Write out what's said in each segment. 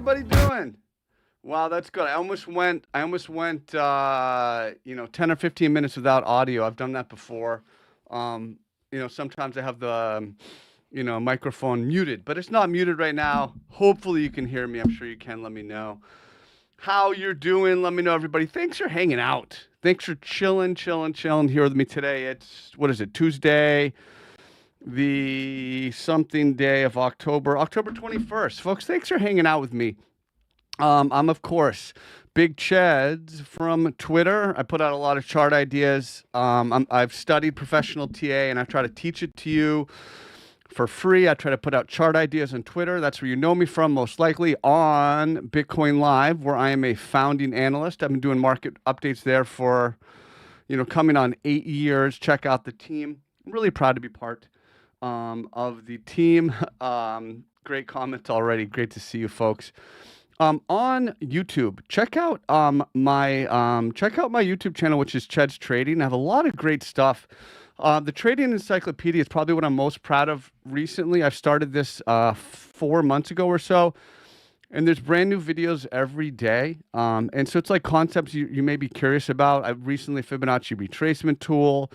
everybody doing? Wow, that's good. I almost went, 10 or 15 minutes without audio. I've done that before. Sometimes I have the, microphone muted, but it's not muted right now. Hopefully you can hear me. I'm sure you can. Let me know how you're doing. Let me know, everybody. Thanks for hanging out. Thanks for chilling here with me today. It's, what is it, Tuesday, the something day of October 21st. Folks, thanks for hanging out with me. I'm, of course, Big Cheds from Twitter. I put out a lot of chart ideas. I've studied professional TA, and I try to teach it to you for free. I try to put out chart ideas on Twitter. That's where you know me from, most likely, on Bitcoin Live, where I am a founding analyst. I've been doing market updates there for, coming on 8 years. Check out the team. I'm really proud to be part of the team. Great comments already. Great to see you folks. On YouTube, check out my YouTube channel, which is Cheds Trading. I have a lot of great stuff. The Trading Encyclopedia is probably what I'm most proud of recently. I started this 4 months ago or so, and there's brand new videos every day. And so it's like concepts you may be curious about. I recently Fibonacci retracement tool.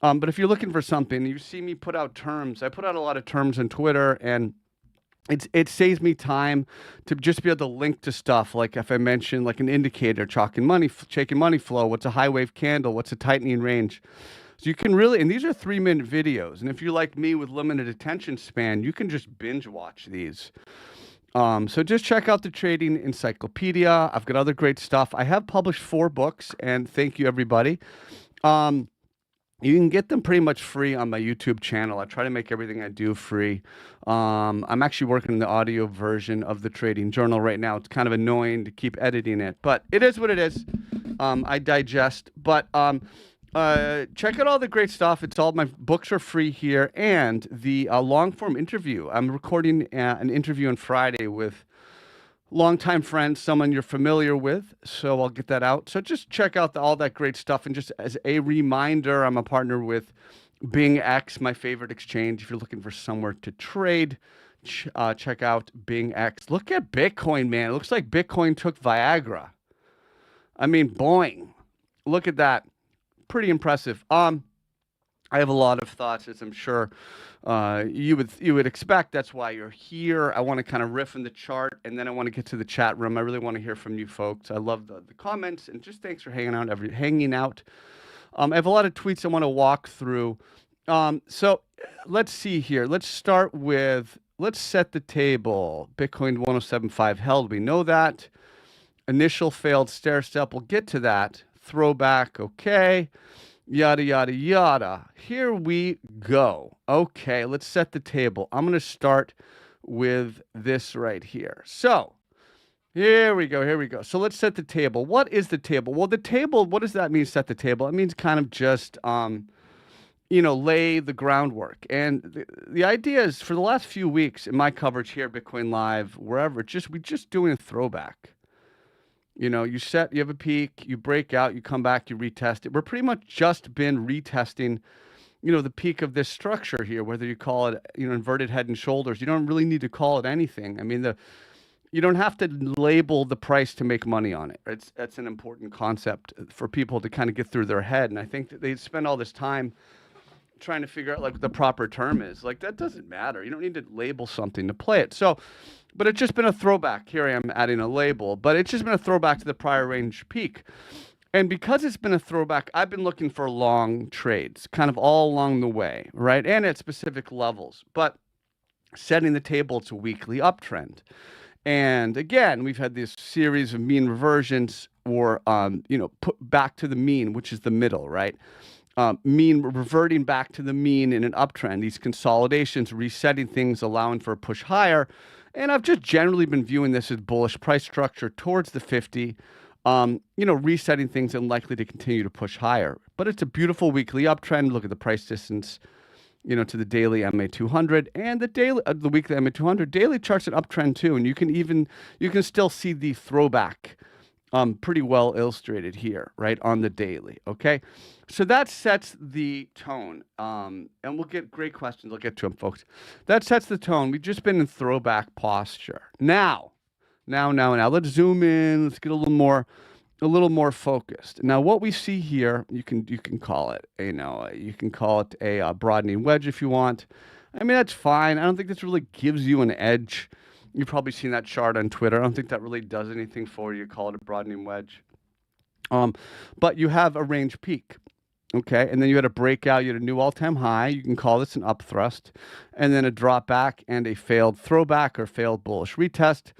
But if you're looking for something, you see me put out terms. I put out a lot of terms on Twitter, and it saves me time to just be able to link to stuff. Like if I mention like an indicator, shaking money flow, what's a high wave candle, what's a tightening range. So you can really, and these are 3-minute videos. And if you're like me with limited attention span, you can just binge watch these. So just check out the Trading Encyclopedia. I've got other great stuff. I have published 4 books, and thank you, everybody. You can get them pretty much free on my YouTube channel. I try to make everything I do free. I'm actually working on the audio version of the Trading Journal right now. It's kind of annoying to keep editing it, but it is what it is. I digest. But check out all the great stuff. It's all my books are free here, and the long form interview. I'm recording an interview on Friday with longtime friend, someone you're familiar with, so I'll get that out. So just check out all that great stuff. And just as a reminder, I'm a partner with BingX, my favorite exchange. If you're looking for somewhere to trade, check out BingX. Look at Bitcoin, man. It looks like Bitcoin took Viagra. I mean, boing. Look at that. Pretty impressive. I have a lot of thoughts, as I'm sure you would expect. That's why you're here. I want to kind of riff in the chart, and then I want to get to the chat room. I really want to hear from you folks. I love the comments, and just thanks for hanging out. I have a lot of tweets I want to walk through. So let's see here. Let's start with, let's set the table. Bitcoin 107.5 held. We know that. Initial failed stair step. We'll get to that. Throwback. Okay. Yada, yada, yada. Here we go. Okay, let's set the table. I'm going to start with this right here. So here we go. So let's set the table. What is the table? Well, the table, what does that mean, set the table? It means kind of just, lay the groundwork. And the idea is, for the last few weeks in my coverage here, Bitcoin Live, wherever, we're just doing a throwback. You have a peak, you break out, you come back, you retest it. We're pretty much just been retesting, the peak of this structure here, whether you call it, inverted head and shoulders. You don't really need to call it anything. I mean, you don't have to label the price to make money on it. That's an important concept for people to kind of get through their head. And I think that they spend all this time trying to figure out like what the proper term is. Like, that doesn't matter. You don't need to label something to play it. So, but it's just been a throwback. Here I am adding a label, but it's just been a throwback to the prior range peak. And because it's been a throwback, I've been looking for long trades kind of all along the way, right? And at specific levels, but setting the table, it's a weekly uptrend. And again, we've had this series of mean reversions, or, put back to the mean, which is the middle, right? Mean reverting back to the mean in an uptrend, these consolidations, resetting things, allowing for a push higher. And I've just generally been viewing this as bullish price structure towards the 50, resetting things and likely to continue to push higher. But it's a beautiful weekly uptrend. Look at the price distance, to the daily MA200 and the weekly MA200. Daily chart's an uptrend too. And you can still see the throwback pretty well illustrated here, right, on the daily. Okay. So that sets the tone, and we'll get great questions. I'll get to them, folks. That sets the tone. We've just been in throwback posture. Now, Now. Let's zoom in. Let's get a little more focused. Now, what we see here, you can call it, you can call it a broadening wedge if you want. I mean, that's fine. I don't think this really gives you an edge. You've probably seen that chart on Twitter. I don't think that really does anything for you. Call it a broadening wedge. But you have a range peak, okay? And then you had a breakout. You had a new all-time high. You can call this an up thrust. And then a drop back and a failed throwback or failed bullish retest.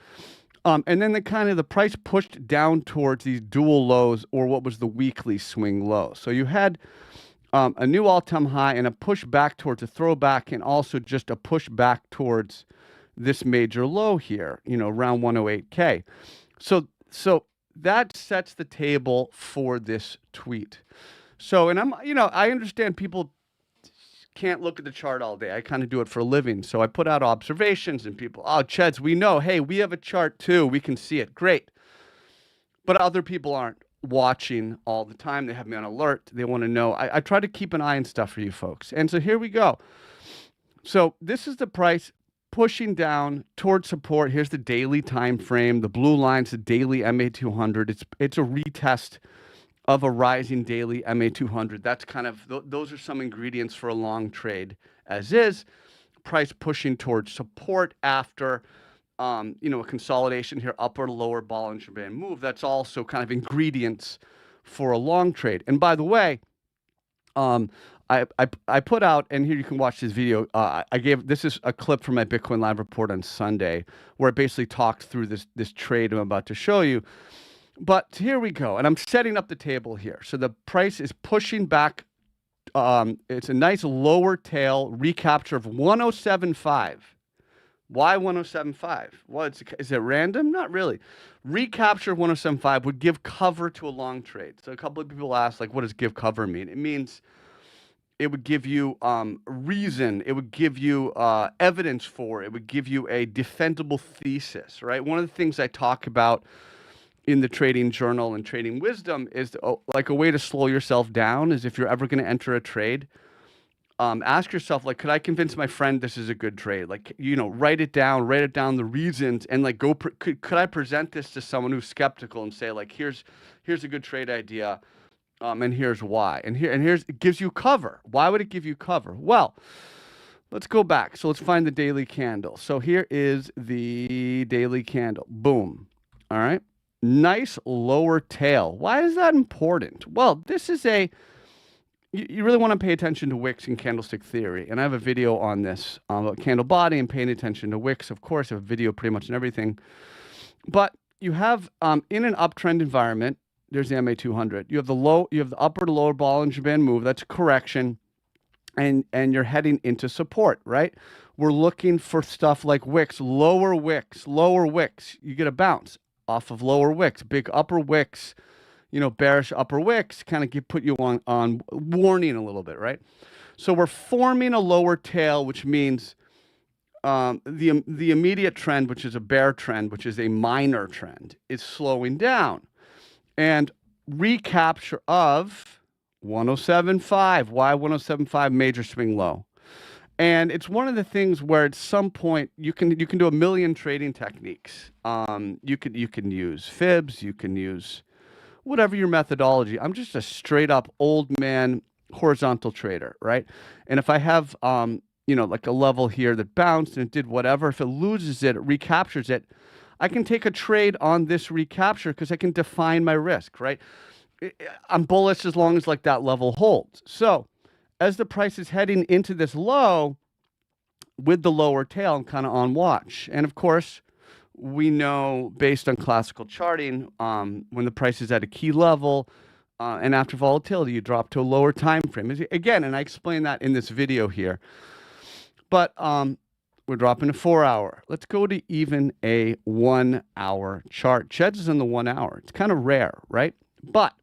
And then the price pushed down towards these dual lows, or what was the weekly swing low. So you had a new all-time high and a push back towards a throwback, and also just a push back towards this major low here, around 108K. So that sets the table for this tweet. So, and I understand people can't look at the chart all day. I kind of do it for a living. So I put out observations, and people, oh, Cheds, we know, hey, we have a chart too. We can see it. Great. But other people aren't watching all the time. They have me on alert. They want to know. I try to keep an eye on stuff for you folks. And so here we go. So this is the price pushing down towards support. Here's the daily time frame. The blue line's the daily MA200. It's a retest of a rising daily MA200. That's kind of, those are some ingredients for a long trade as is. Price pushing towards support after, a consolidation here, upper to lower Bollinger Band move. That's also kind of ingredients for a long trade. And by the way, I put out, and here you can watch this video. This is a clip from my Bitcoin Live report on Sunday, where I basically talked through this trade I'm about to show you. But here we go, and I'm setting up the table here. So the price is pushing back. It's a nice lower tail recapture of 107.5. Why 107.5? Well, is it random? Not really. Recapture of 107.5 would give cover to a long trade. So a couple of people asked, like, what does give cover mean? It means it would give you reason. It would give you evidence for. It would give you a defendable thesis, right? One of the things I talk about in the trading journal and trading wisdom is like a way to slow yourself down is if you're ever going to enter a trade, ask yourself, like, could I convince my friend this is a good trade? Like, write it down the reasons, and like could I present this to someone who's skeptical and say, like, here's a good trade idea, and here's why, and here's it gives you cover. Why would it give you cover? Well, let's go back. So let's find the daily candle. So here is the daily candle. Boom. All right. Nice lower tail. Why is that important? Well, this is you really want to pay attention to wicks and candlestick theory. And I have a video on this, about candle body and paying attention to wicks. Of course, I have a video pretty much on everything. But you have, in an uptrend environment, there's the MA200. You have the upper to lower Bollinger Band move. That's a correction. And you're heading into support, right? We're looking for stuff like wicks, lower wicks. You get a bounce off of lower wicks, big upper wicks, bearish upper wicks, kind of put you on warning a little bit, right? So we're forming a lower tail, which means the immediate trend, which is a bear trend, which is a minor trend, is slowing down. And recapture of 107.5. Why 107.5 major swing low? And it's one of the things where at some point you can do a million trading techniques. You can use fibs, you can use whatever your methodology. I'm just a straight up old man horizontal trader, right? And if I have like a level here that bounced and it did whatever, if it loses it, it recaptures it, I can take a trade on this recapture because I can define my risk, right? I'm bullish as long as like that level holds. So as the price is heading into this low with the lower tail, I'm kind of on watch. And of course, we know based on classical charting, when the price is at a key level and after volatility, you drop to a lower time frame. Again, and I explain that in this video here. But we're dropping a 4 hour. Let's go to even a 1 hour chart. Cheds is in the 1 hour. It's kind of rare, right? But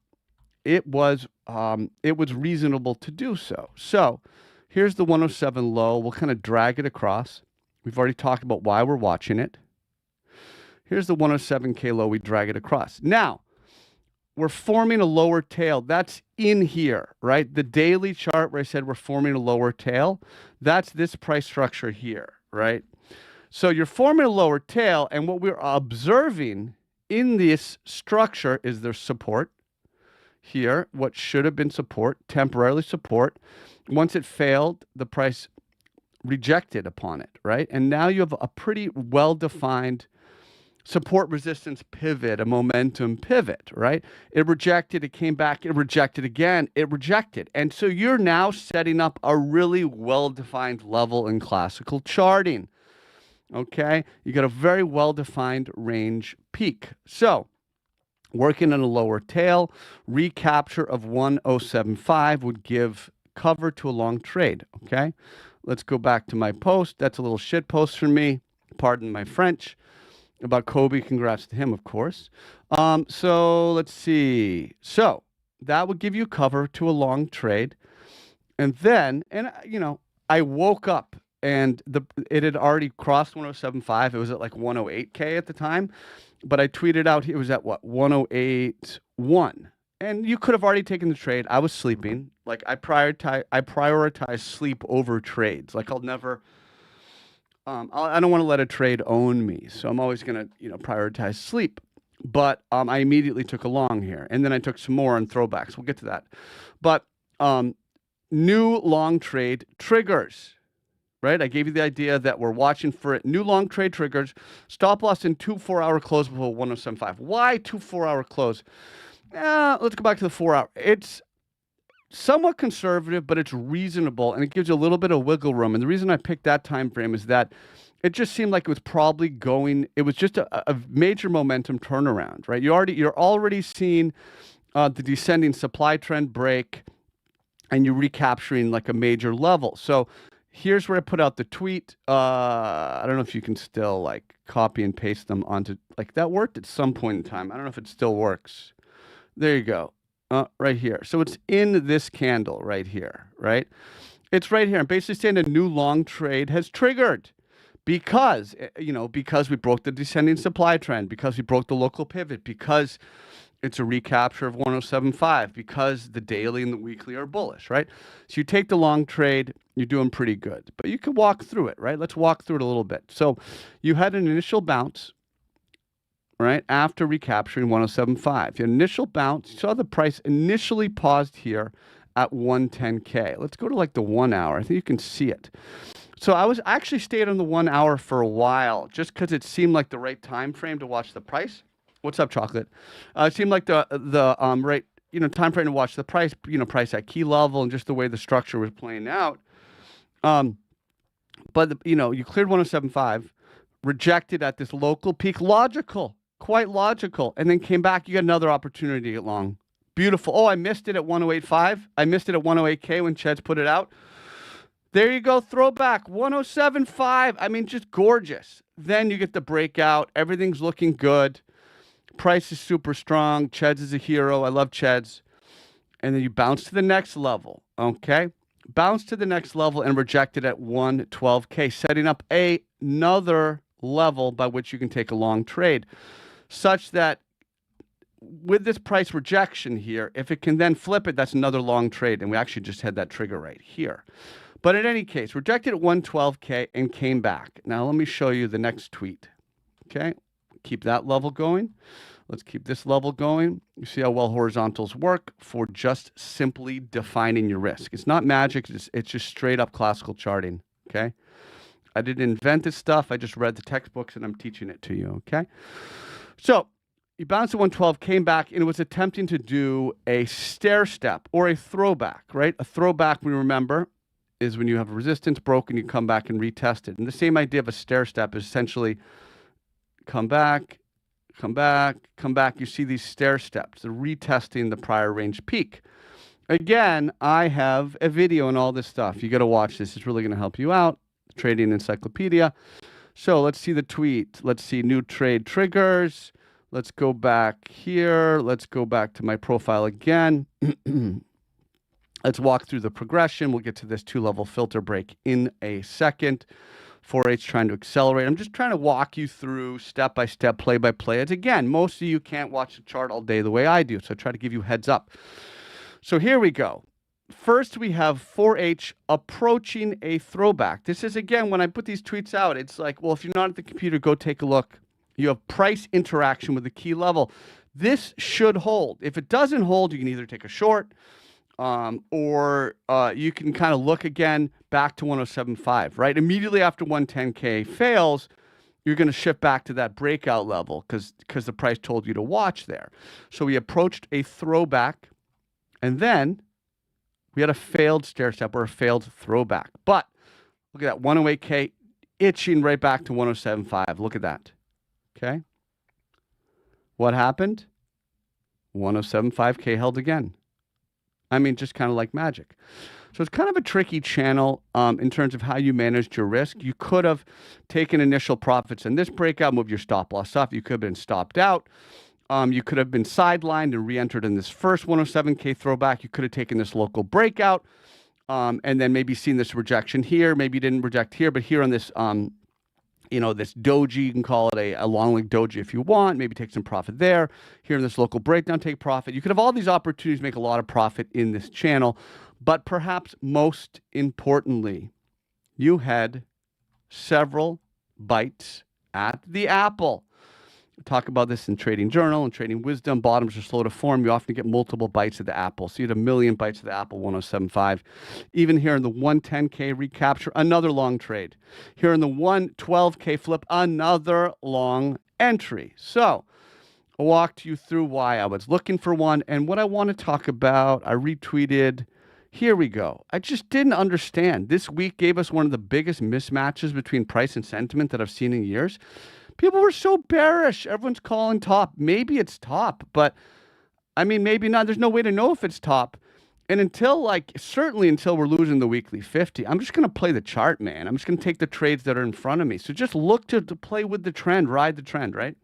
it was reasonable to do so. So here's the 107 low. We'll kind of drag it across. We've already talked about why we're watching it. Here's the 107K low. We drag it across. Now, we're forming a lower tail. That's in here, right? The daily chart where I said we're forming a lower tail, that's this price structure here, right? So you're forming a lower tail, and what we're observing in this structure is there's support here, what should have been support, temporarily support. Once it failed, the price rejected upon it, right? And now you have a pretty well-defined support resistance pivot, a momentum pivot, right? It rejected, it came back, it rejected again, it rejected. And so you're now setting up a really well-defined level in classical charting, okay? You got a very well-defined range peak. So working on a lower tail, recapture of 1075 would give cover to a long trade, okay? Let's go back to my post. That's a little shit post for me. Pardon my French. About Kobe. Congrats to him, of course. So let's see. So that would give you cover to a long trade. And then, I woke up and it had already crossed 1075. It was at like 108K at the time. But I tweeted out it was at what? 108.1. And you could have already taken the trade. I was sleeping. Like I prioritize sleep over trades. Like I'll never I don't want to let a trade own me. So I'm always going to, prioritize sleep. But I immediately took a long here. And then I took some more on throwbacks. We'll get to that. But new long trade triggers, right? I gave you the idea that we're watching for it. New long trade triggers. Stop loss in 2 4-hour close below 1075. Why 2 4-hour close? Let's go back to the 4-hour. It's somewhat conservative, but it's reasonable, and it gives you a little bit of wiggle room. And the reason I picked that time frame is that it just seemed like it was probably going. It was just a major momentum turnaround, right? You're already seeing the descending supply trend break, and you're recapturing like a major level. So here's where I put out the tweet. I don't know if you can still like copy and paste them onto like that worked at some point in time. I don't know if it still works. There you go. Right here. So it's in this candle right here, right? It's right here. I'm basically saying a new long trade has triggered because, because we broke the descending supply trend, because we broke the local pivot, because it's a recapture of 1075, because the daily and the weekly are bullish, right? So you take the long trade, you're doing pretty good, but you can walk through it, right? Let's walk through it a little bit. So you had an initial bounce, right, after recapturing 1075. The initial bounce, you saw the price initially paused here at 110K. Let's go to like the 1 hour. I think you can see it. So I actually stayed on the 1 hour for a while just because it seemed like the right time frame to watch the price. What's up, chocolate? It seemed like the right time frame to watch the price, price at key level, and just the way the structure was playing out. But you cleared 1075, rejected at this local peak, quite logical, and then came back. You got another opportunity to get long. Beautiful. Oh, I missed it at 108.5. I missed it at 108K when Cheds put it out. There you go, throwback, 107.5. I mean, just gorgeous. Then you get the breakout. Everything's looking good. Price is super strong. Cheds is a hero. I love Cheds. And then you bounce to the next level, okay? Bounce to the next level and reject it at 112K, setting up another level by which you can take a long trade, such that with this price rejection here, if it can then flip it, that's another long trade. And we actually just had that trigger right here. But in any case, rejected at 112K and came back. Now let me show you the next tweet. Okay, keep that level going. Let's keep this level going. You see how well horizontals work for just simply defining your risk. It's not magic. It's just straight up classical charting. Okay, I didn't invent this stuff. I just read the textbooks and I'm teaching it to you. Okay, so you bounced at 112, came back, and it was attempting to do a stair step or a throwback, right? A throwback, we remember, is when you have a resistance broken, you come back and retest it. And the same idea of a stair step is essentially come back, come back, come back. You see these stair steps, the retesting the prior range peak. Again, I have a video on all this stuff. You got to watch this. It's really going to help you out. Trading Encyclopedia. So let's see the tweet. Let's see new trade triggers. Let's go back here. Let's go back to my profile again. Let's walk through the progression. We'll get to this 2-level filter break in a second. 4H trying to accelerate. I'm just trying to walk you through step by step, play by play. As again, most of you can't watch the chart all day the way I do, so I try to give you heads up. So here we go. first we have 4H approaching a throwback. This is, again, when I put these tweets out, it's like, well, if you're not at the computer, go take a look. You have price interaction with the key level. This should hold. If it doesn't hold, you can either take a short, or you can kind of look again back to 107.5, right? Immediately after 110K fails, you're going to shift back to that breakout level because the price told you to watch there. So we approached a throwback, and then we had a failed stair step or a failed throwback. But look at that, 108K itching right back to 107.5. Look at that. Okay. What happened? 107.5K held again. I mean, just kind of like magic. So it's kind of a tricky channel in terms of how you managed your risk. You could have taken initial profits in this breakout, moved your stop loss up. You could have been stopped out. You could have been sidelined and re-entered in this first 107K throwback. You could have taken this local breakout and then maybe seen this rejection here. Maybe you didn't reject here, but here on this, this doji, you can call it a long leg doji if you want. Maybe take some profit there. Here in this local breakdown, take profit. You could have all these opportunities to make a lot of profit in this channel. But perhaps most importantly, you had several bites at the apple. We talk about this in Trading Journal and Trading Wisdom. Bottoms are slow to form. You often get multiple bites of the apple. So you had a million bites of the apple, 107.5. Even here in the 110K recapture, another long trade. Here in the 112K flip, another long entry. So I walked you through why I was looking for one. And what I want to talk about, I retweeted. Here we go. I just didn't understand. This week gave us one of the biggest mismatches between price and sentiment that I've seen in years. People were so bearish. Everyone's calling top. Maybe it's top, but I mean, maybe not. There's no way to know if it's top. And certainly until we're losing the weekly 50, I'm just going to play the chart, man. I'm just going to take the trades that are in front of me. So just look to play with the trend, ride the trend, right?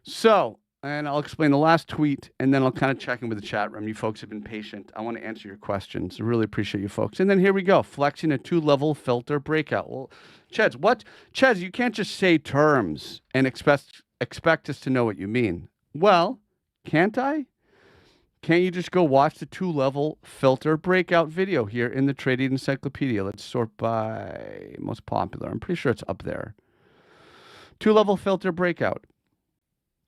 So, and I'll explain the last tweet, and then I'll kind of check in with the chat room. You folks have been patient. I want to answer your questions. I really appreciate you folks. And then here we go, flexing a 2-level filter breakout. Well, Cheds, what? Cheds, you can't just say terms and expect us to know what you mean. Well, can't I? Can't you just go watch the 2-level filter breakout video here in the Trading Encyclopedia? Let's sort by most popular. I'm pretty sure it's up there. 2-level filter breakout.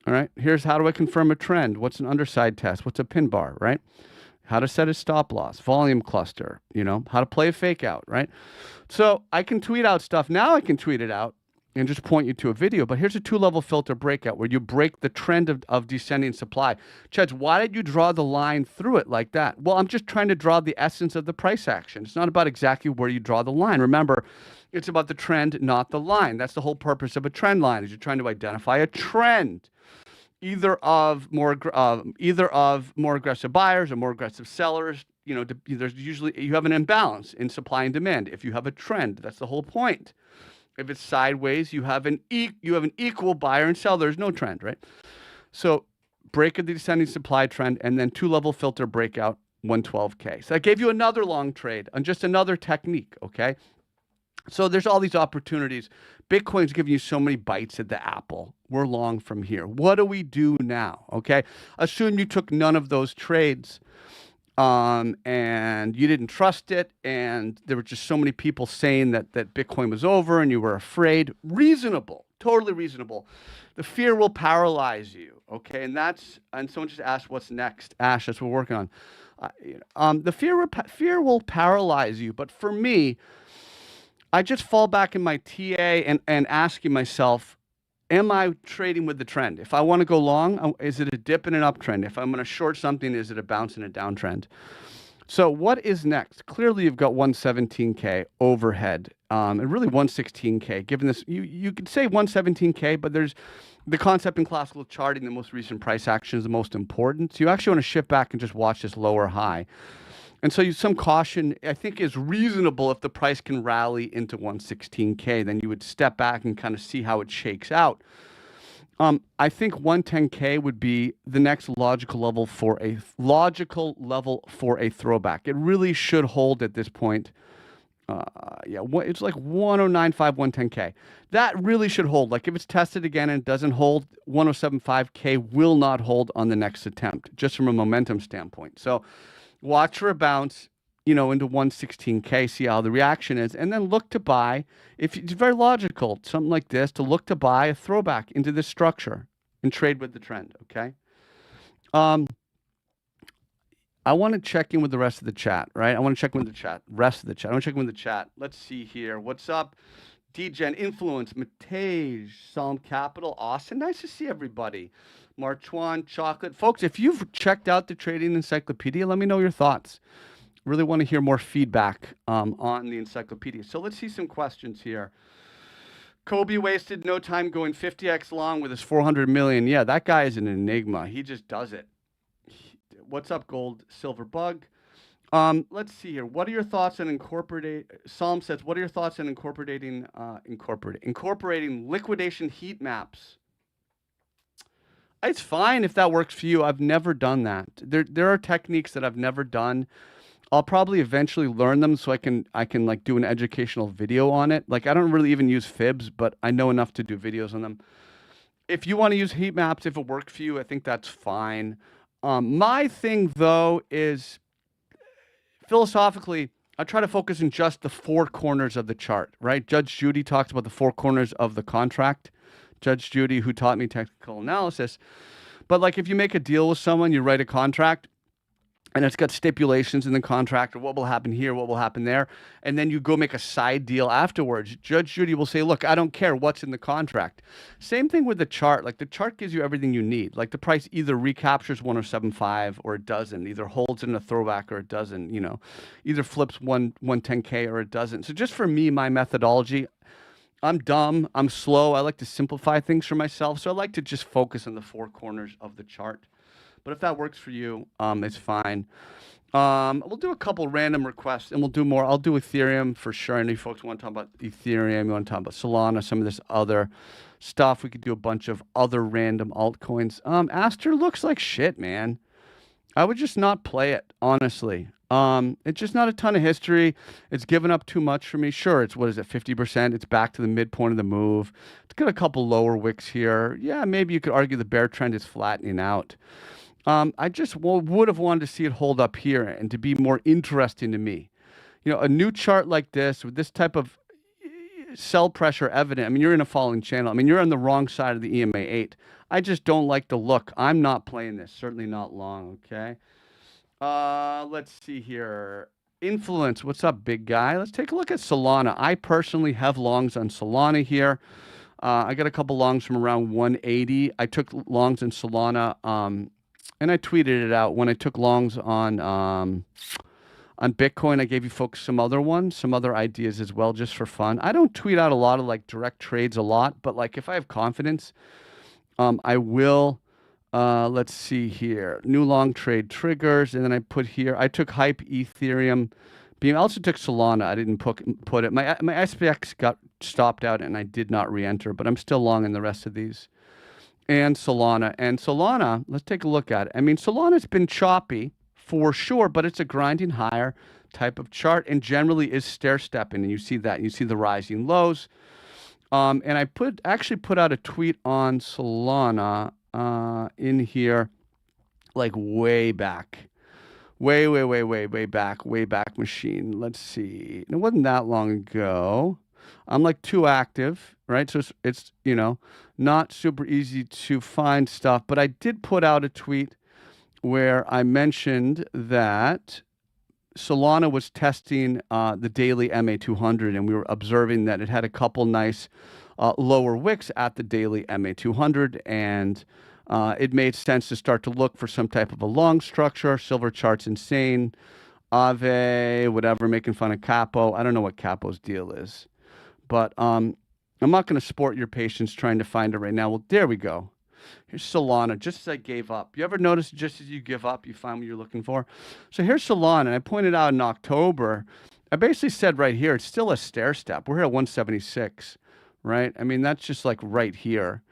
All right, here's how do I confirm a trend? What's an underside test? What's a pin bar, right? How to set a stop loss, volume cluster, how to play a fake out, right? So I can tweet out stuff. Now I can tweet it out and just point you to a video. But here's a 2-level filter breakout where you break the trend of descending supply. Cheds, why did you draw the line through it like that? Well, I'm just trying to draw the essence of the price action. It's not about exactly where you draw the line. Remember, it's about the trend, not the line. That's the whole purpose of a trend line, is you're trying to identify a trend. Either of more aggressive buyers or more aggressive sellers. There's usually, you have an imbalance in supply and demand. If you have a trend, that's the whole point. If it's sideways, you have an equal buyer and seller. There's no trend, right? So break of the descending supply trend, and then 2-level filter breakout, 112K. So I gave you another long trade on just another technique, okay? So there's all these opportunities. Bitcoin's giving you so many bites at the apple. We're long from here. What do we do now? Okay. Assume you took none of those trades and you didn't trust it. And there were just so many people saying that Bitcoin was over and you were afraid. Reasonable, totally reasonable. The fear will paralyze you. Okay. And someone just asked, what's next? Ash, that's what we're working on. The fear will paralyze you. But for me, I just fall back in my TA and asking myself, am I trading with the trend? If I want to go long, is it a dip and an uptrend? If I'm going to short something, is it a bounce and a downtrend? So what is next? Clearly, you've got 117K overhead and really 116K. Given this, you could say 117K, but there's the concept in classical charting, the most recent price action is the most important. So you actually want to shift back and just watch this lower high. And so some caution, I think, is reasonable. If the price can rally into 116K, then you would step back and kind of see how it shakes out. I think 110K would be the next logical level for a throwback. It really should hold at this point. It's like 109.5, 110K. That really should hold. Like if it's tested again and it doesn't hold, 107.5K will not hold on the next attempt, just from a momentum standpoint. So watch for a bounce, you know, into 116K, see how the reaction is, and then look to buy. If it's very logical, something like this, to look to buy a throwback into this structure and trade with the trend, okay? I want to check in with the rest of the chat, right? I want to check in with the chat, rest of the chat. I want to check in with the chat. Let's see here. What's up? DGen, Influence, Matej, Psalm Capital, Austin. Nice to see everybody. Marchwan, Chocolate. Folks, if you've checked out the Trading Encyclopedia, let me know your thoughts. Really want to hear more feedback on the encyclopedia. So let's see some questions here. Kobe wasted no time going 50x long with his 400 million. Yeah, that guy is an enigma. He just does it. What's up, Gold Silver Bug? Let's see here. What are your thoughts on Psalm says, what are your thoughts on incorporating liquidation heat maps? It's fine if that works for you. I've never done that. There are techniques that I've never done. I'll probably eventually learn them so I can like do an educational video on it. Like I don't really even use fibs, but I know enough to do videos on them. If you want to use heat maps, if it works for you, I think that's fine. My thing though is philosophically, I try to focus on just the four corners of the chart, right? Judge Judy talks about the four corners of the contract. Judge Judy, who taught me technical analysis. But like if you make a deal with someone, you write a contract, and it's got stipulations in the contract, or what will happen here, what will happen there, and then you go make a side deal afterwards. Judge Judy will say, look, I don't care what's in the contract. Same thing with the chart. Like the chart gives you everything you need. Like the price either recaptures 1075 or it doesn't, either holds in a throwback or it doesn't, you know, either flips 110K or it doesn't. So just for me, my methodology, I'm dumb, I'm slow. I like to simplify things for myself. So I like to just focus on the four corners of the chart. But if that works for you, it's fine. We'll do a couple random requests, and we'll do more. I'll do Ethereum for sure. I know you folks want to talk about Ethereum. You want to talk about Solana, some of this other stuff. We could do a bunch of other random altcoins. Aster looks like shit, man. I would just not play it, honestly. It's just not a ton of history. It's given up too much for me. Sure, it's, what is it, 50%? It's back to the midpoint of the move. It's got a couple lower wicks here. Yeah, maybe you could argue the bear trend is flattening out. I just would have wanted to see it hold up here and to be more interesting to me. You know, a new chart like this with this type of sell pressure evident. I mean, you're in a falling channel. I mean, you're on the wrong side of the EMA 8. I just don't like the look. I'm not playing this. Certainly not long, okay? Let's see here. Influence. What's up, big guy? Let's take a look at Solana. I personally have longs on Solana here. I got a couple longs from around 180. I took longs in Solana. And I tweeted it out when I took longs on Bitcoin. I gave you folks some other ones, some other ideas as well, just for fun. I don't tweet out a lot of like direct trades a lot, but like if I have confidence, I will. Let's see here. New long trade triggers, and then I put here. I took Hype, Ethereum, Beam. I also took Solana. I didn't put it. My SPX got stopped out, and I did not re-enter, but I'm still long in the rest of these. And Solana, let's take a look at it. I mean, Solana's been choppy for sure, but it's a grinding higher type of chart and generally is stair-stepping. And you see that. You see the rising lows. And I actually put out a tweet on Solana in here, like way back. Way back machine. Let's see. It wasn't that long ago. I'm like too active, right? So it's you know, not super easy to find stuff, but I did put out a tweet where I mentioned that Solana was testing the daily MA200, and we were observing that it had a couple nice lower wicks at the daily MA200, and it made sense to start to look for some type of a long structure. Silver chart's insane. Ave, whatever, making fun of Capo. I don't know what Capo's deal is. But I'm not going to sport your patience trying to find it right now. Well, there we go. Here's Solana, just as I gave up. You ever notice just as you give up, you find what you're looking for? So here's Solana, and I pointed out in October, I basically said right here, it's still a stair step. We're here at 176, right? I mean, that's just like right here.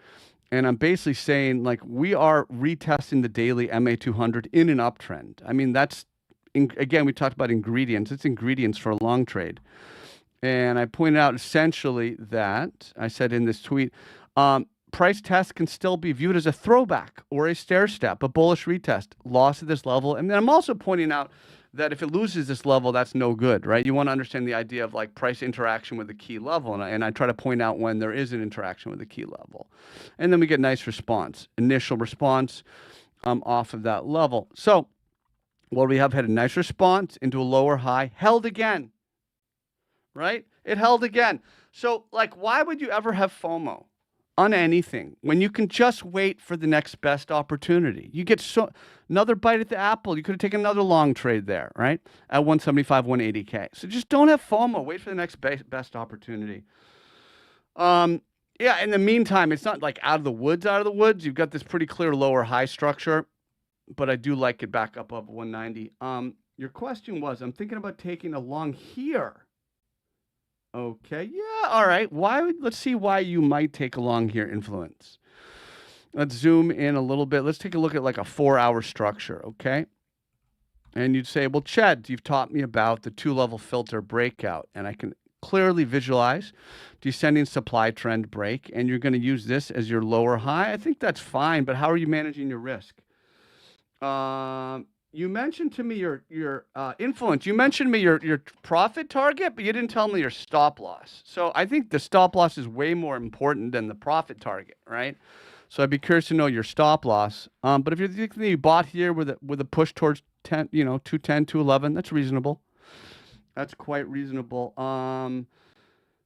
And I'm basically saying, like, we are retesting the daily MA200 in an uptrend. I mean, that's, again, we talked about ingredients. It's ingredients for a long trade. And I pointed out essentially that, I said in this tweet, price test can still be viewed as a throwback or a stair step, a bullish retest, loss at this level. And then I'm also pointing out that if it loses this level, that's no good, right? You want to understand the idea of like price interaction with the key level. And I try to point out when there is an interaction with the key level. And then we get nice response, initial response off of that level. So what we have had a nice response into a lower high, held again, right? It held again. So like, why would you ever have FOMO on anything when you can just wait for the next best opportunity? You get another bite at the apple. You could have taken another long trade there, right? At 175, 180K. So just don't have FOMO. Wait for the next best opportunity. Yeah, in the meantime, it's not like out of the woods. You've got this pretty clear lower high structure, but I do like it back up 190. Your question was, I'm thinking about taking a long here. Okay, yeah, all right. Let's see why you might take a long here influence. Let's zoom in a little bit. Let's take a look at like a 4-hour structure, okay? And you'd say, well, Cheds, you've taught me about the 2-level filter breakout, and I can clearly visualize descending supply trend break, and you're going to use this as your lower high. I think that's fine, but how are you managing your risk? You mentioned to me your influence. You mentioned to me your profit target, but you didn't tell me your stop loss. So I think the stop loss is way more important than the profit target, right? So I'd be curious to know your stop loss. But if you're thinking you bought here with a push towards 10, 210, 211, that's reasonable. That's quite reasonable.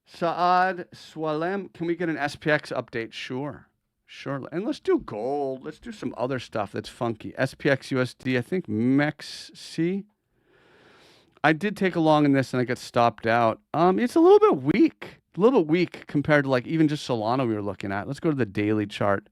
Saad Swalem, can we get an SPX update? Sure. And let's do gold. Let's do some other stuff that's funky. SPX USD, I think MEXC. I did take a long in this and I got stopped out. It's a little bit weak. Compared to like even just Solana we were looking at. Let's go to the daily chart.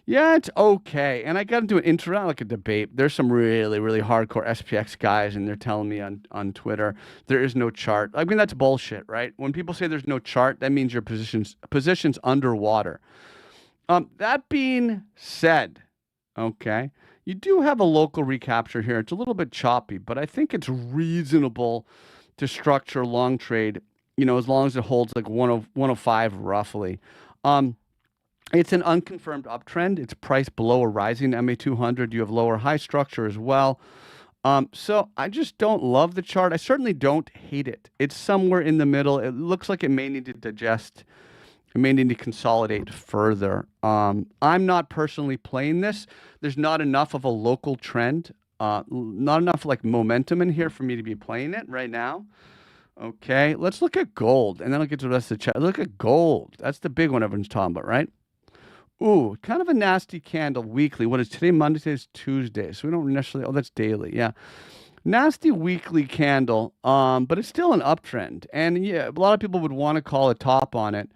Yeah, it's okay. And I got into an intro, like a debate. There's some really, really hardcore SPX guys, and they're telling me on Twitter, there is no chart. I mean, that's bullshit, right? When people say there's no chart, that means your position's underwater. That being said, okay, you do have a local recapture here. It's a little bit choppy, but I think it's reasonable to structure long trade, as long as it holds like 105 roughly. It's an unconfirmed uptrend. It's priced below a rising MA200. You have lower high structure as well. So I just don't love the chart. I certainly don't hate it. It's somewhere in the middle. It looks like it may need to digest. It may need to consolidate further. I'm not personally playing this. There's not enough of a local trend, not enough like momentum in here for me to be playing it right now. Okay, let's look at gold, and then I'll get to the rest of the chat. Look at gold. That's the big one everyone's talking about, right? Ooh, kind of a nasty candle weekly. What is today? Monday, today's Tuesday. So we don't necessarily, that's daily. Yeah. Nasty weekly candle, but it's still an uptrend. And yeah, a lot of people would want to call a top on it.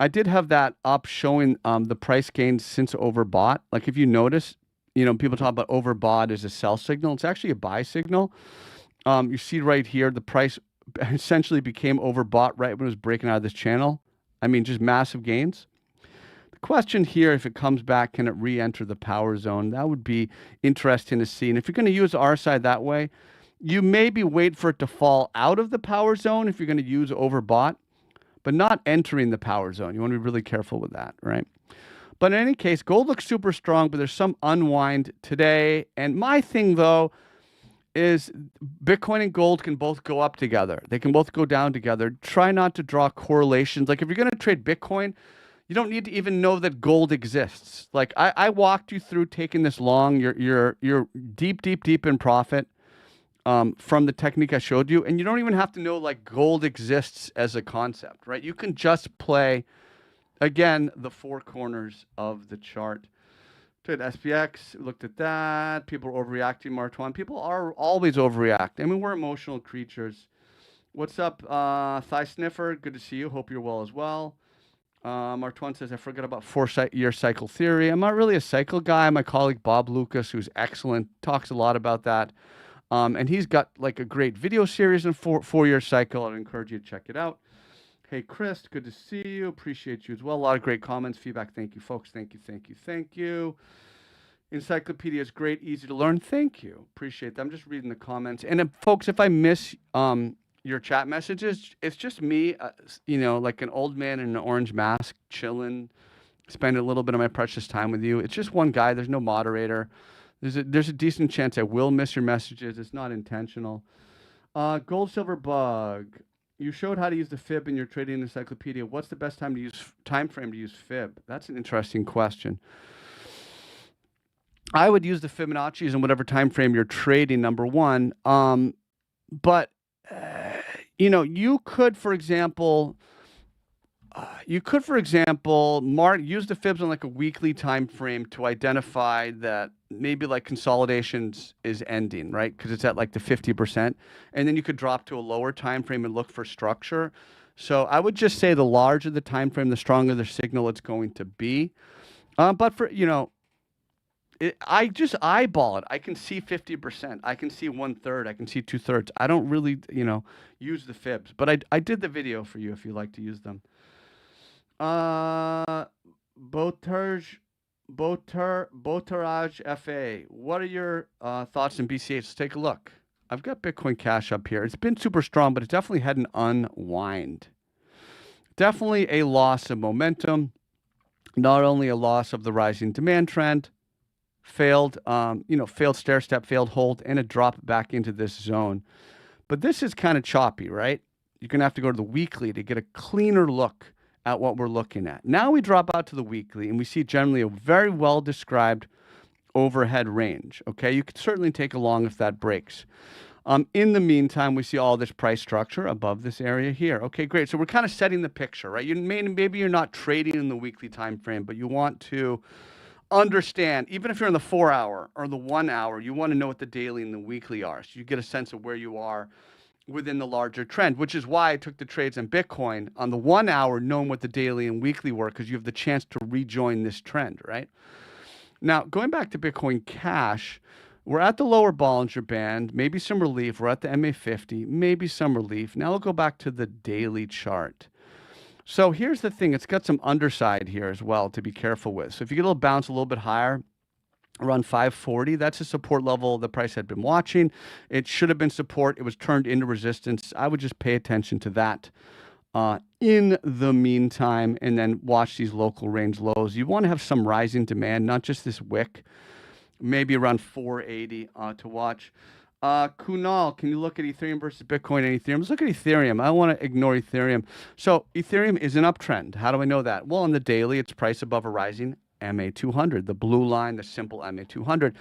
I did have that up showing the price gains since overbought. Like if you notice, people talk about overbought as a sell signal. It's actually a buy signal. You see right here, the price essentially became overbought right when it was breaking out of this channel. I mean, just massive gains. Question here, if it comes back, can it re-enter the power zone? That would be interesting to see. And if you're going to use RSI that way, you maybe wait for it to fall out of the power zone if you're going to use overbought, but not entering the power zone. You want to be really careful with that, right? But in any case, gold looks super strong, but there's some unwind today. And my thing, though, is Bitcoin and gold can both go up together. They can both go down together. Try not to draw correlations. Like if you're going to trade Bitcoin, you don't need to even know that gold exists. Like I walked you through taking this long. You're deep in profit from the technique I showed you, and you don't even have to know like gold exists as a concept, right? You can just play again the four corners of the chart. Trade SPX, looked at that. People are overreacting, Martwan. People are always overreacting. I mean, we're emotional creatures. What's up, Thigh Sniffer? Good to see you. Hope you're well as well. Martwan says, I forgot about 4-year cycle theory. I'm not really a cycle guy. My colleague Bob Lucas, who's excellent, talks a lot about that. And he's got like a great video series on 4-year cycle. I'd encourage you to check it out. Hey, Chris, good to see you. Appreciate you as well. A lot of great comments, feedback. Thank you, folks. Thank you. Encyclopedia is great, easy to learn. Thank you. Appreciate that. I'm just reading the comments. And folks, if I miss your chat messages, it's just me, like an old man in an orange mask, chilling, spending a little bit of my precious time with you. It's just one guy. There's no moderator. There's a decent chance I will miss your messages. It's not intentional. Gold Silver Bug. You showed how to use the fib in your trading encyclopedia. What's the best time frame to use fib? That's an interesting question. I would use the Fibonacci's in whatever time frame you're trading, number one. But you could, for example, use the fibs on like a weekly time frame to identify that maybe like consolidations is ending, right? Because it's at like the 50%, and then you could drop to a lower time frame and look for structure. So I would just say the larger the time frame, the stronger the signal it's going to be. But for I just eyeball it. I can see 50%. I can see 1/3. I can see 2/3. I don't really, use the fibs, but I did the video for you if you like to use them. Botaraj FA. What are your thoughts on BCH? Let's take a look. I've got Bitcoin Cash up here. It's been super strong, but it definitely had an unwind. Definitely a loss of momentum. Not only a loss of the rising demand trend, failed stair step, failed hold, and a drop back into this zone. But this is kind of choppy, right? You're going to have to go to the weekly to get a cleaner look at what we're looking at. Now we drop out to the weekly, and we see generally a very well-described overhead range, okay? You could certainly take a long if that breaks. In the meantime, we see all this price structure above this area here. Okay, great. So we're kind of setting the picture, right? Maybe you're not trading in the weekly time frame, but you want to understand, even if you're in the 4 hour or the 1 hour, you want to know what the daily and the weekly are. So you get a sense of where you are within the larger trend, which is why I took the trades on Bitcoin on the 1 hour, knowing what the daily and weekly were, because you have the chance to rejoin this trend, right? Now, going back to Bitcoin Cash, we're at the lower Bollinger Band, maybe some relief. We're at the MA50, maybe some relief. Now we'll go back to the daily chart. So here's the thing. It's got some underside here as well to be careful with. So if you get a little bounce a little bit higher, around 540, that's a support level the price had been watching. It should have been support. It was turned into resistance. I would just pay attention to that in the meantime, and then watch these local range lows. You want to have some rising demand, not just this wick, maybe around 480 to watch. Kunal, can you look at Ethereum versus Bitcoin and Ethereum? Let's look at Ethereum. I don't want to ignore Ethereum. So Ethereum is an uptrend. How do I know that? Well, on the daily, it's price above a rising MA200, the blue line, the simple MA200.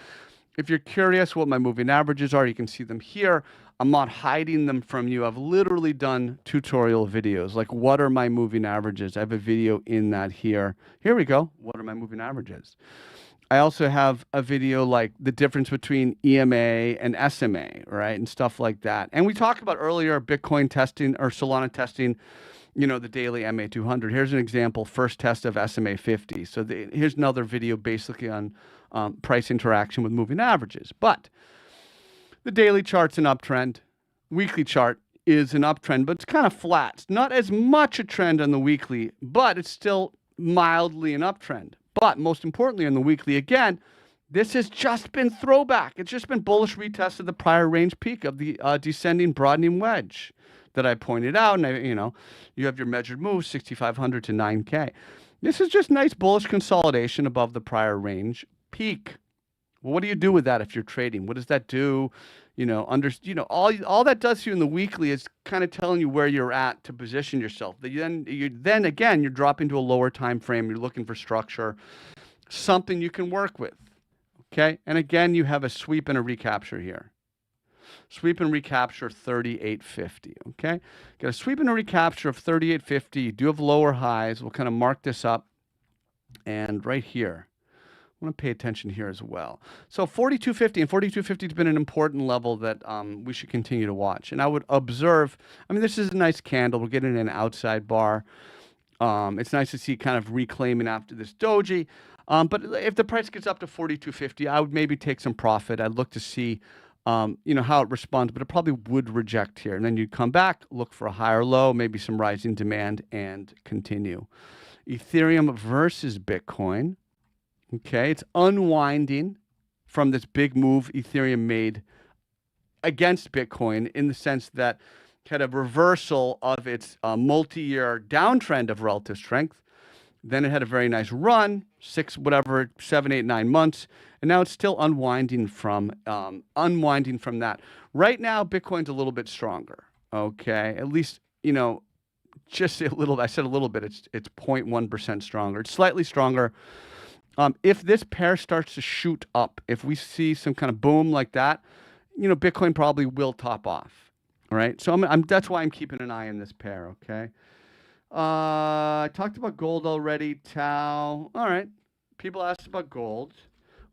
If you're curious what my moving averages are, you can see them here. I'm not hiding them from you. I've literally done tutorial videos. Like, what are my moving averages? I have a video in that here. Here we go. What are my moving averages? I also have a video like the difference between EMA and SMA, right? And stuff like that. And we talked about earlier Bitcoin testing or Solana testing, the daily MA200. Here's an example, first test of SMA 50. So here's another video basically on price interaction with moving averages. But the daily chart's an uptrend. Weekly chart is an uptrend, but it's kind of flat. It's not as much a trend on the weekly, but it's still mildly an uptrend. But most importantly, on the weekly, again, this has just been throwback. It's just been bullish retest of the prior range peak of the descending broadening wedge that I pointed out. And, you have your measured move, 6,500 to 9K. This is just nice bullish consolidation above the prior range peak. Well, what do you do with that if you're trading? What does that do? All that does to you in the weekly is kind of telling you where you're at to position yourself. Then again, you're dropping to a lower time frame. You're looking for structure, something you can work with. Okay, and again, you have a sweep and a recapture here. Sweep and recapture 3850. Okay, got a sweep and a recapture of 3850. You do have lower highs. We'll kind of mark this up, and right here. I want to pay attention here as well. So 4250 and 4250 has been an important level that we should continue to watch. And I would observe, this is a nice candle. We're getting an outside bar. It's nice to see kind of reclaiming after this doji. But if the price gets up to 4250, I would maybe take some profit. I'd look to see, how it responds, but it probably would reject here. And then you'd come back, look for a higher low, maybe some rising demand, and continue. Ethereum versus Bitcoin. Okay, it's unwinding from this big move Ethereum made against Bitcoin in the sense that had a reversal of its multi-year downtrend of relative strength. Then it had a very nice run, 7, 8, 9 months, and now it's still unwinding from that. Right now, Bitcoin's a little bit stronger. Okay, at least just a little. I said a little bit. It's 0.1% stronger. It's slightly stronger. If this pair starts to shoot up, if we see some kind of boom like that, Bitcoin probably will top off. All right, so that's why I'm keeping an eye on this pair. Okay. I talked about gold already. Tau. All right. People asked about gold.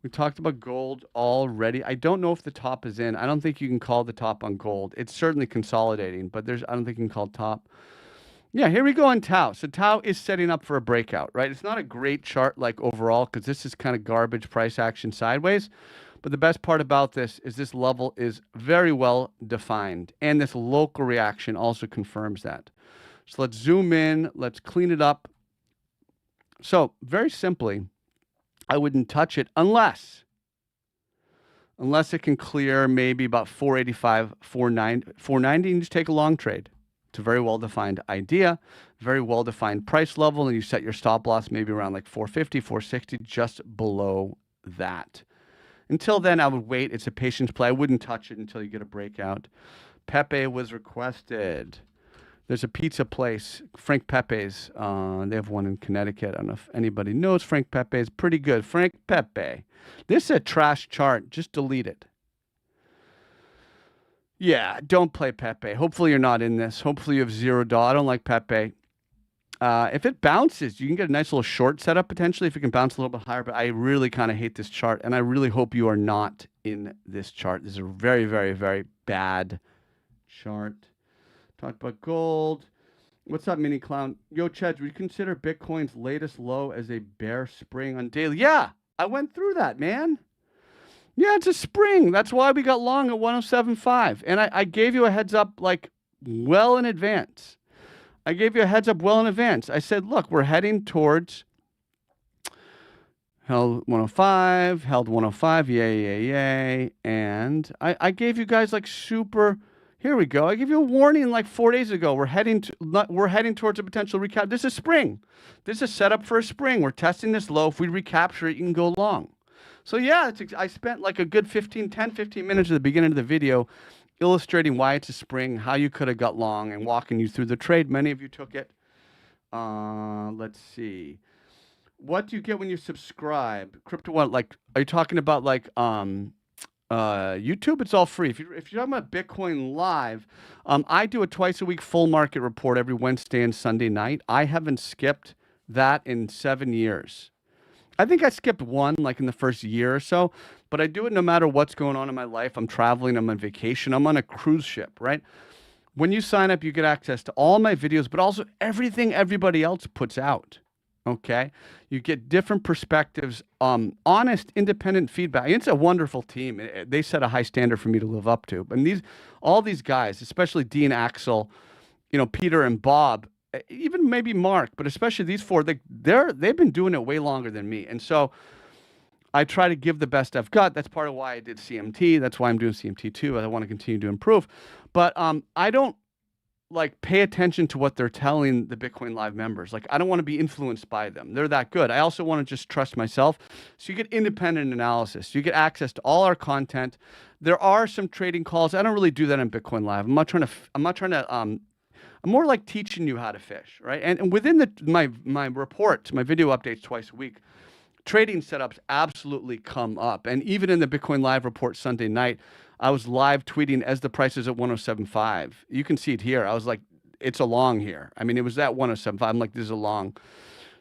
We talked about gold already. I don't know if the top is in. I don't think you can call the top on gold. It's certainly consolidating, but I don't think you can call top. Yeah, here we go on Tau. So Tau is setting up for a breakout, right? It's not a great chart like overall because this is kind of garbage price action sideways. But the best part about this is this level is very well defined. And this local reaction also confirms that. So let's zoom in. Let's clean it up. So very simply, I wouldn't touch it unless it can clear maybe about 485, 490, and just take a long trade. It's a very well-defined idea, very well-defined price level, and you set your stop loss maybe around like 450, 460, just below that. Until then, I would wait. It's a patience play. I wouldn't touch it until you get a breakout. Pepe was requested. There's a pizza place, Frank Pepe's. They have one in Connecticut. I don't know if anybody knows Frank Pepe's. Pretty good. Frank Pepe. This is a trash chart. Just delete it. Yeah, don't play Pepe. Hopefully you're not in this. Hopefully you have $0. I don't like Pepe. If it bounces, you can get a nice little short setup potentially if it can bounce a little bit higher. But I really kind of hate this chart, and I really hope you are not in this chart. This is a very, very, very bad chart. Talked about gold. What's up, Mini Clown? Yo, Cheds, would you consider Bitcoin's latest low as a bear spring on daily? Yeah, I went through that, man. Yeah, it's a spring. That's why we got long at 107.5. And I gave you a heads up like well in advance. I said, look, we're heading towards held 105, held 105, yay. And I gave you guys like super... Here we go. I gave you a warning like 4 days ago. We're heading towards a potential recap. This is spring. This is a setup for a spring. We're testing this low. If we recapture it, you can go long. So yeah, I spent like a good 15 minutes at the beginning of the video illustrating why it's a spring, how you could have got long, and walking you through the trade. Many of you took it. Let's see. What do you get when you subscribe? Crypto what? Like, are you talking about like YouTube? It's all free. If you're talking about Bitcoin Live, I do a twice a week full market report every Wednesday and Sunday night. I haven't skipped that in 7 years. I think I skipped one like in the first year or so, but I do it no matter what's going on in my life. I'm traveling, I'm on vacation, I'm on a cruise ship, right? When you sign up, you get access to all my videos, but also everything everybody else puts out. Okay, you get different perspectives, honest, independent feedback. It's a wonderful team. They set a high standard for me to live up to. And all these guys, especially Dean, Axel, Peter and Bob, even maybe Mark, but especially these four, they've been doing it way longer than me. And so I try to give the best I've got. That's part of why I did CMT. That's why I'm doing CMT too. I want to continue to improve. But I don't like pay attention to what they're telling the Bitcoin Live members. Like, I don't want to be influenced by them. They're that good. I also want to just trust myself. So you get independent analysis. You get access to all our content. There are some trading calls. I don't really do that on Bitcoin Live. I'm more like teaching you how to fish, right? And within my reports, my video updates twice a week, trading setups absolutely come up. And even in the Bitcoin Live report Sunday night, I was live tweeting as the price is at 107.5. You can see it here. I was like, it's a long here. I mean, it was at 107.5. I'm like, this is a long.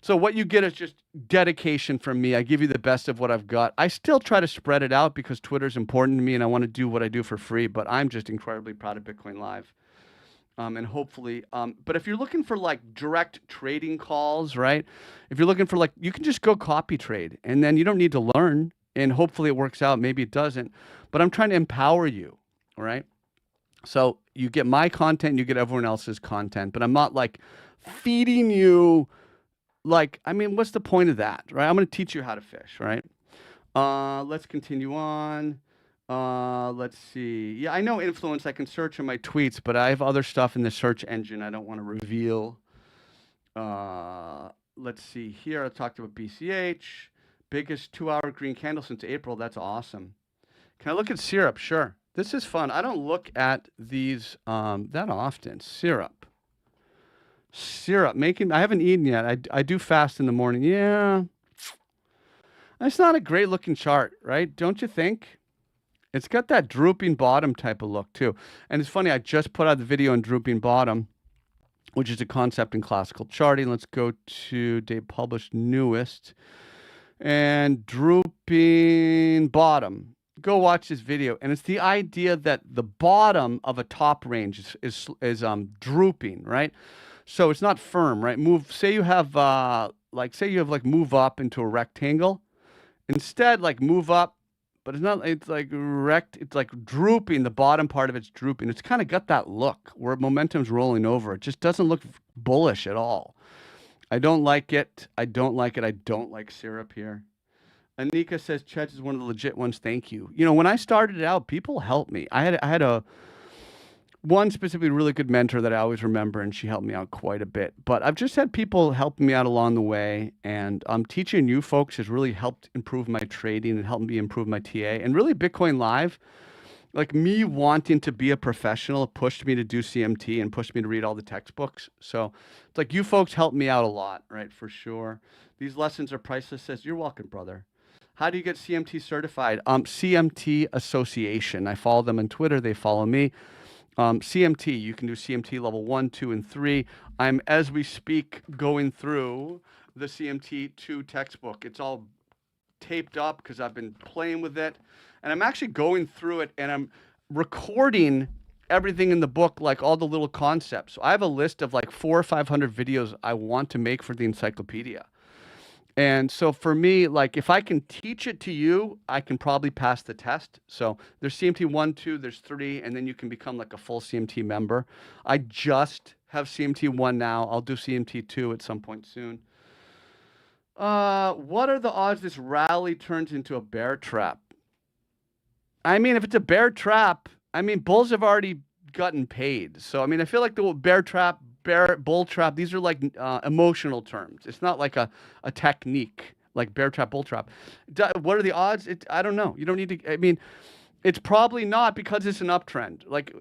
So what you get is just dedication from me. I give you the best of what I've got. I still try to spread it out because Twitter's important to me and I want to do what I do for free, but I'm just incredibly proud of Bitcoin Live. And hopefully, but if you're looking for like direct trading calls, right? If you're looking for like, you can just go copy trade and then you don't need to learn and hopefully it works out. Maybe it doesn't, but I'm trying to empower you, all right? So you get my content, you get everyone else's content, but I'm not like feeding you like, I mean, what's the point of that, right? I'm going to teach you how to fish, right? Let's continue on. Let's see. Yeah, I know influence. I can search in my tweets, but I have other stuff in the search engine I don't want to reveal. let's see here. I talked about BCH. Biggest 2-hour green candle since April. That's awesome. Can I look at syrup? Sure. This is fun. I don't look at these that often. Syrup. Syrup. I haven't eaten yet. I do fast in the morning. Yeah. It's not a great looking chart, right? Don't you think? It's got that drooping bottom type of look too. And it's funny, I just put out the video on drooping bottom, which is a concept in classical charting. Let's go to date published newest. And drooping bottom. Go watch this video. And it's the idea that the bottom of a top range is drooping, right? So it's not firm, right? Say you have move up into a rectangle. Instead, like move up, but it's like drooping. The bottom part of it's drooping. It's kind of got that look where momentum's rolling over. It just doesn't look bullish at all. I don't like it. I don't like syrup here. Anika says Cheds is one of the legit ones. Thank you. You know, when I started out, people helped me. I had one specifically really good mentor that I always remember, and she helped me out quite a bit. But I've just had people helping me out along the way, and teaching you folks has really helped improve my trading and helped me improve my TA. And really, Bitcoin Live, like me wanting to be a professional, pushed me to do CMT and pushed me to read all the textbooks. So it's like you folks helped me out a lot, right? For sure. These lessons are priceless. Says, you're welcome, brother. How do you get CMT certified? CMT Association. I follow them on Twitter. They follow me. CMT, you can do CMT level 1, 2, and 3. I'm, as we speak, going through the CMT 2 textbook. It's all taped up because I've been playing with it. And I'm actually going through it and I'm recording everything in the book, like all the little concepts. So I have a list of like 400 or 500 videos I want to make for the encyclopedia. And so for me, like if I can teach it to you, I can probably pass the test. So there's CMT 1, 2, there's 3, and then you can become like a full CMT member. I just have CMT 1 now. I'll do CMT 2 at some point soon. What are the odds this rally turns into a bear trap? I mean, if it's a bear trap, I mean, bulls have already gotten paid. So, I mean, I feel like the bear trap, bull trap, these are like emotional terms. It's not like a technique like bear trap, bull trap. What are the odds? I don't know. You don't need to, I mean, it's probably not because it's an uptrend. Like,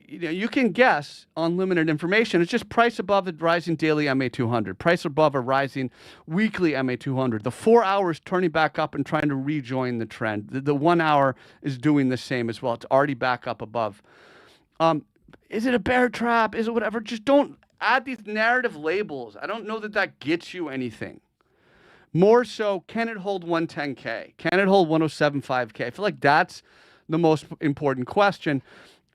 you know, you can guess on limited information. It's just price above the rising daily MA200, price above a rising weekly MA200. The 4 hours turning back up and trying to rejoin the trend. The 1 hour is doing the same as well. It's already back up above. Is it a bear trap? Is it whatever? Just don't add these narrative labels. I don't know that that gets you anything. More so, can it hold 110K? Can it hold 107.5K? I feel like that's the most important question.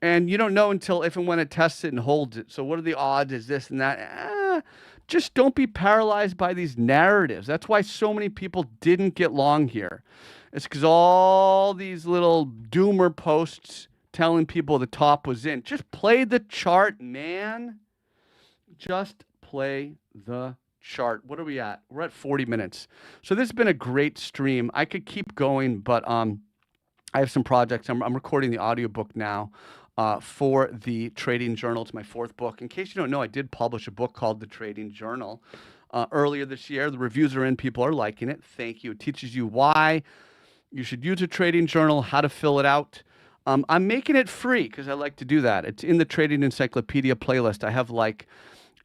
And you don't know until if and when it tests it and holds it. So what are the odds? Is this and that? Just don't be paralyzed by these narratives. That's why so many people didn't get long here. It's because all these little doomer posts telling people the top was in. Just play the chart, man. Just play the chart. What are we at? We're at 40 minutes. So this has been a great stream. I could keep going, but I have some projects. I'm recording the audiobook now for the Trading Journal. It's my 4th book. In case you don't know, I did publish a book called The Trading Journal earlier this year. The reviews are in. People are liking it. Thank you. It teaches you why you should use a trading journal, how to fill it out. I'm making it free because I like to do that. It's in the Trading Encyclopedia playlist. I have like,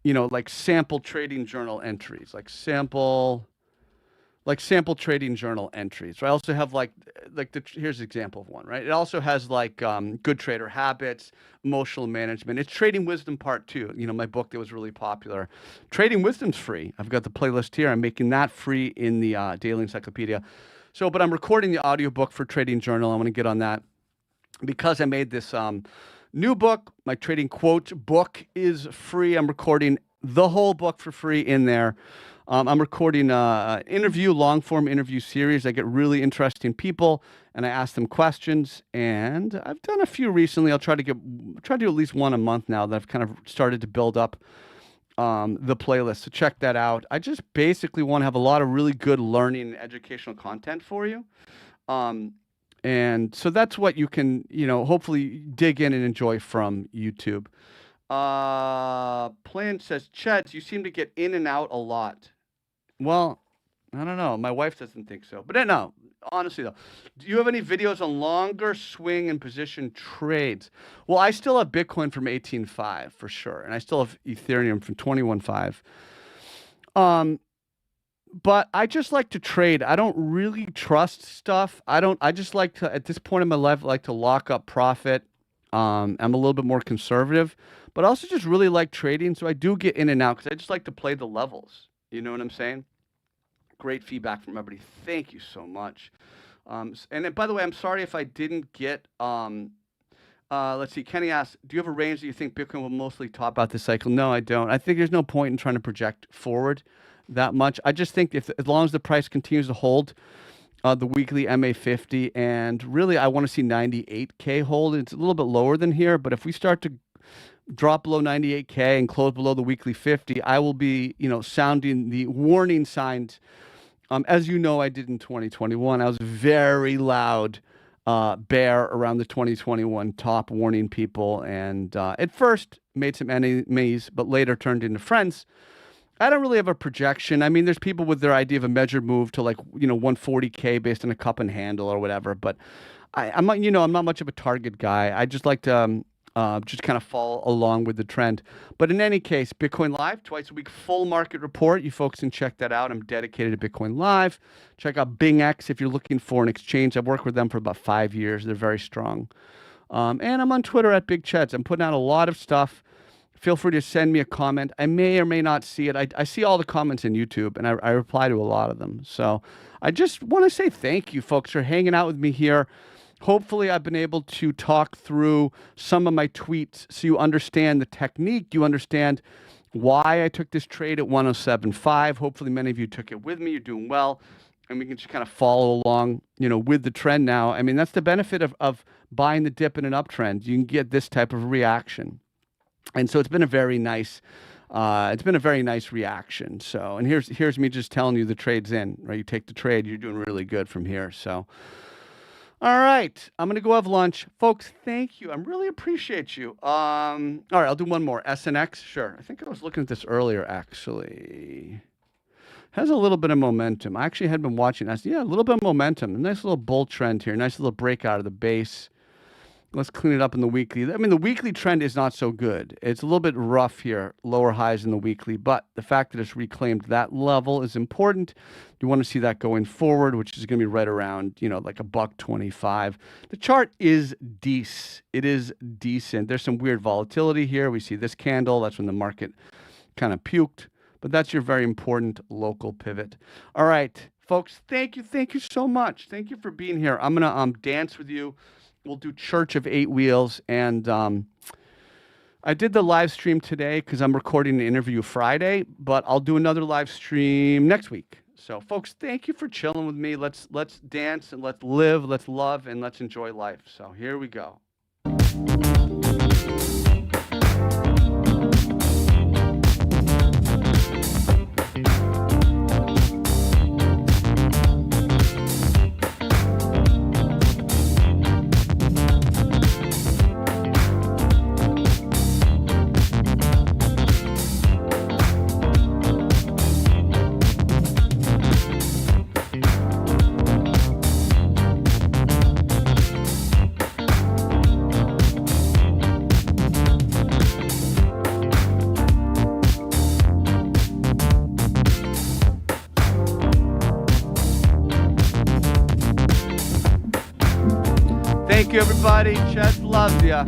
you know, like sample trading journal entries, like sample trading journal entries. I also have here's an example of one, right? It also has like good trader habits, emotional management. It's Trading Wisdom Part 2. You know, my book that was really popular. Trading Wisdom's free. I've got the playlist here. I'm making that free in the Daily Encyclopedia. So, but I'm recording the audiobook for Trading Journal. I want to get on that because I made this new book. My Trading Quote book is free. I'm recording the whole book for free in there. I'm recording an long-form interview series. I get really interesting people, and I ask them questions. And I've done a few recently. I'll try to do at least one a month now that I've kind of started to build up the playlist. So check that out. I just basically want to have a lot of really good learning and educational content for you. And so that's what you can, you know, hopefully dig in and enjoy from YouTube. Plan says, Cheds, you seem to get in and out a lot. Well, I don't know. My wife doesn't think so. But no, honestly though, do you have any videos on longer swing and position trades? Well, I still have Bitcoin from 18.5 for sure, and I still have Ethereum from 21.5. But I just like to trade. I don't really trust stuff. I just like to, at this point in my life, like to lock up profit. I'm a little bit more conservative, but I also just really like trading. So I do get in and out because I just like to play the levels. You know what I'm saying? Great feedback from everybody. Thank you so much. And then, by the way, I'm sorry if I didn't get, let's see, Kenny asked, do you have a range that you think Bitcoin will mostly top out this cycle? No, I don't. I think there's no point in trying to project forward that much. I just think if, as long as the price continues to hold the weekly MA50, and really I want to see 98K hold. It's a little bit lower than here, but if we start to drop below 98K and close below the weekly 50, I will be, sounding the warning signs. As you know, I did in 2021. I was very loud bear around the 2021 top, warning people, and at first made some enemies, but later turned into friends. I don't really have a projection. I mean, there's people with their idea of a measured move to 140K based on a cup and handle or whatever. But I'm not, I'm not much of a target guy. I just like to just kind of follow along with the trend. But in any case, Bitcoin Live, twice a week, full market report. You folks can check that out. I'm dedicated to Bitcoin Live. Check out BingX if you're looking for an exchange. I've worked with them for about 5 years. They're very strong. And I'm on Twitter at Big Cheds. I'm putting out a lot of stuff. Feel free to send me a comment. I may or may not see it. I see all the comments in YouTube, and I reply to a lot of them. So I just want to say thank you, folks, for hanging out with me here. Hopefully, I've been able to talk through some of my tweets so you understand the technique. You understand why I took this trade at 107.5. Hopefully, many of you took it with me. You're doing well, and we can just kind of follow along, with the trend now. I mean, that's the benefit of buying the dip in an uptrend. You can get this type of reaction. And so it's been a very nice reaction. So, and here's me just telling you the trade's in, right? You take the trade, you're doing really good from here. So, all right, I'm going to go have lunch. Folks, thank you. I really appreciate you. All right, I'll do one more. SNX, sure. I think I was looking at this earlier, actually. Has a little bit of momentum. I actually had been watching that. Yeah, a little bit of momentum. A nice little bull trend here. Nice little breakout of the base. Let's clean it up in the weekly. I mean, the weekly trend is not so good. It's a little bit rough here, lower highs in the weekly, but the fact that it's reclaimed that level is important. You want to see that going forward, which is going to be right around, like $1.25. The chart is decent. It is decent. There's some weird volatility here. We see this candle. That's when the market kind of puked, but that's your very important local pivot. All right, folks, thank you. Thank you so much. Thank you for being here. I'm going to dance with you. We'll do Church of Eight Wheels, and I did the live stream today because I'm recording an interview Friday, but I'll do another live stream next week. So, folks, thank you for chilling with me. Let's dance and let's live, let's love, and let's enjoy life. So here we go. Thank you, everybody. Cheds loves ya.